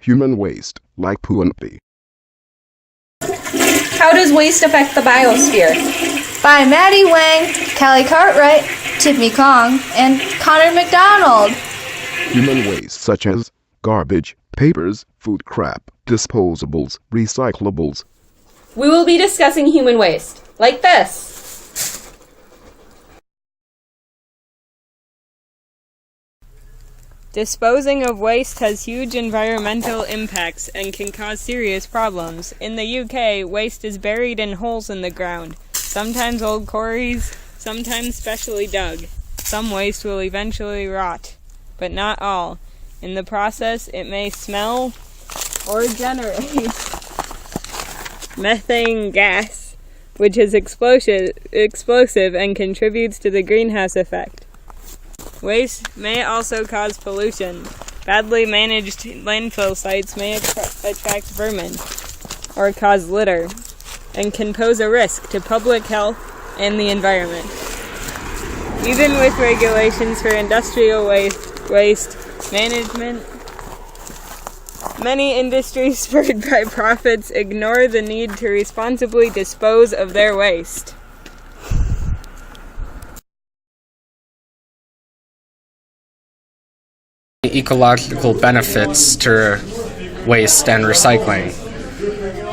human waste, like poo and pee. How does waste affect the biosphere? By Maddie Wang, Kalei TIffany K, and Connor McDonald. Human waste such as garbage, papers, food crap, disposables, recyclables. We will be discussing human waste, like this. Disposing of waste has huge environmental impacts and can cause serious problems. In the UK, waste is buried in holes in the ground, sometimes old quarries, sometimes specially dug. Some waste will eventually rot, but not all. In the process, it may smell or generate methane gas, which is explosive and contributes to the greenhouse effect. Waste may also cause pollution. Badly managed landfill sites may attract vermin or cause litter and can pose a risk to public health and the environment. Even with regulations for industrial waste management, many industries spurred by profits ignore the need to responsibly dispose of their waste. Ecological benefits to waste and recycling.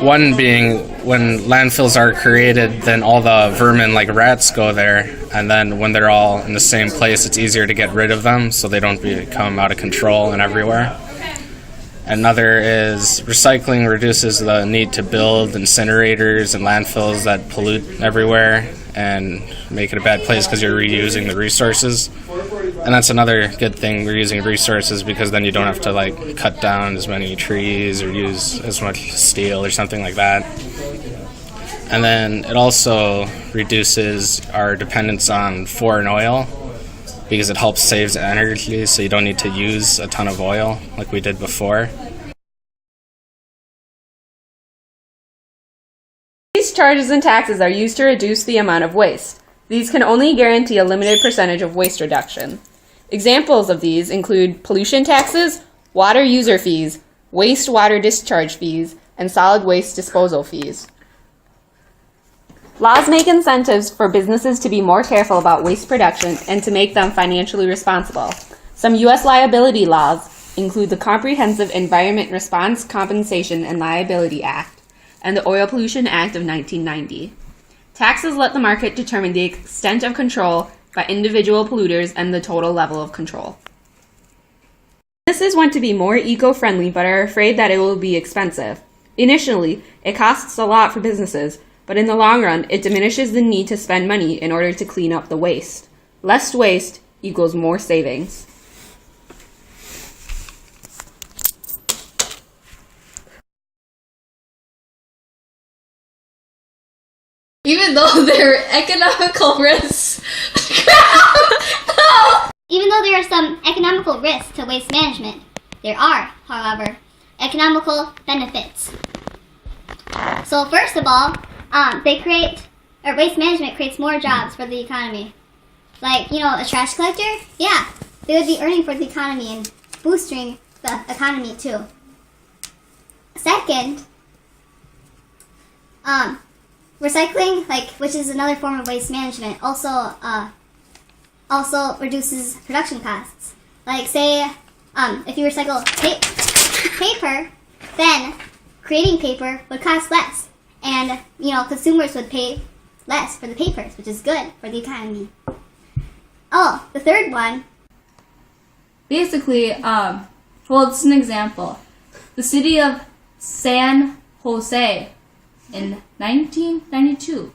One being, when landfills are created, then all the vermin like rats go there, and then when they're all in the same place, it's easier to get rid of them so they don't become out of control and everywhere. Another is recycling reduces the need to build incinerators and landfills that pollute everywhere and make it a bad place because you're reusing the resources. And that's another good thing, we're using resources, because then you don't have to cut down as many trees or use as much steel or something like that. And then it also reduces our dependence on foreign oil because it helps save energy, so you don't need to use a ton of oil like we did before. These charges and taxes are used to reduce the amount of waste. These can only guarantee a limited percentage of waste reduction. Examples of these include pollution taxes, water user fees, wastewater discharge fees, and solid waste disposal fees. Laws make incentives for businesses to be more careful about waste production and to make them financially responsible. Some U.S. liability laws include the Comprehensive Environment Response, Compensation, and Liability Act and the Oil Pollution Act of 1990. Taxes let the market determine the extent of control by individual polluters and the total level of control. Businesses want to be more eco-friendly but are afraid that it will be expensive. Initially, it costs a lot for businesses, but in the long run, it diminishes the need to spend money in order to clean up the waste. Less waste equals more savings. Even though there are economical risks. Even though there are some economical risks to waste management, there are, however, economical benefits. So first of all, waste management creates more jobs for the economy. Like, a trash collector? Yeah, they would be earning for the economy and boosting the economy too. Second, recycling, which is another form of waste management, also reduces production costs. Like, say, if you recycle paper, then creating paper would cost less, and consumers would pay less for the papers, which is good for the economy. Oh, the third one. Basically, it's an example. The city of San Jose in 1992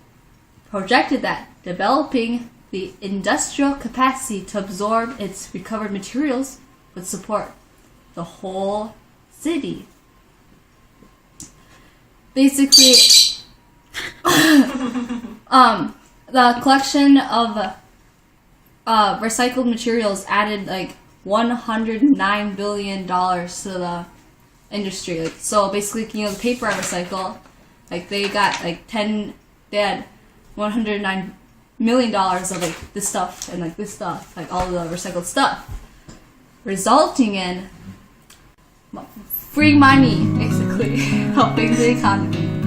projected that developing the industrial capacity to absorb its recovered materials would support the whole city. Basically, the collection of recycled materials added $109 billion to the industry. So basically, the paper I recycle, they had $109 million of this stuff and this stuff, all the recycled stuff, resulting in free money, basically, helping the economy.